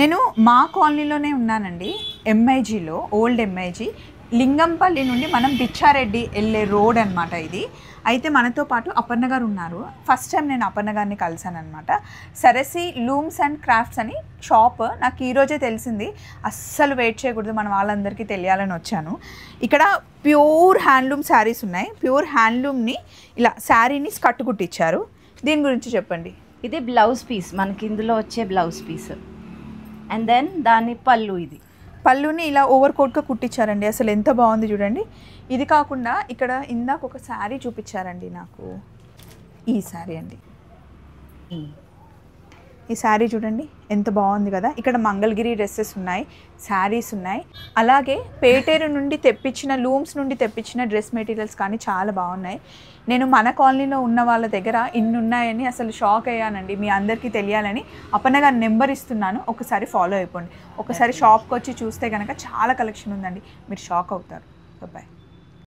నేను మా కాలనీలోనే ఉన్నానండి, ఎంఐజీలో, ఓల్డ్ ఎంఐజీ. లింగంపల్లి నుండి మనం బిచ్చారెడ్డి వెళ్ళే రోడ్ అనమాట ఇది. అయితే మనతో పాటు అపర్ణ గారు ఉన్నారు. ఫస్ట్ టైం నేను అపర్ణ గారిని కలిసాను అనమాట. సరసి లూమ్స్ అండ్ క్రాఫ్ట్స్ అని షాప్ నాకు ఈరోజే తెలిసింది. అస్సలు వెయిట్ చేయకూడదు, మన వాళ్ళందరికీ తెలియాలని వచ్చాను. ఇక్కడ ప్యూర్ హ్యాండ్లూమ్ శారీస్ ఉన్నాయి. ప్యూర్ హ్యాండ్లూమ్ని ఇలా శారీని కట్టు కుట్టించారు. దీని గురించి చెప్పండి. ఇది బ్లౌజ్ పీస్, మనకి ఇందులో వచ్చే బ్లౌజ్ పీస్. అండ్ దెన్ దాని పళ్ళు, ఇది పళ్ళుని ఇలా ఓవర్ కోట్గా కుట్టించారండి. అసలు ఎంత బాగుంది చూడండి. ఇది కాకుండా ఇక్కడ ఇందాక ఒక శారీ చూపించారండి నాకు. ఈ శారీ అండి, ఈ శారీ చూడండి ఎంత బాగుంది కదా. ఇక్కడ మంగళగిరి డ్రెస్సెస్ ఉన్నాయి, శారీస్ ఉన్నాయి. అలాగే పేటేరు నుండి తెప్పించిన, లూమ్స్ నుండి తెప్పించిన డ్రెస్ మెటీరియల్స్ కానీ చాలా బాగున్నాయి. నేను మన కాలనీలో ఉన్న వాళ్ళ దగ్గర ఇన్ని ఉన్నాయని అసలు షాక్ అయ్యానండి. మీ అందరికీ తెలియాలని అపర్ణ గారి నెంబర్ ఇస్తున్నాను, ఒకసారి ఫాలో అయిపోండి. ఒకసారి షాప్కి వచ్చి చూస్తే కనుక చాలా కలెక్షన్ ఉందండి, మీరు షాక్ అవుతారు. బాయ్.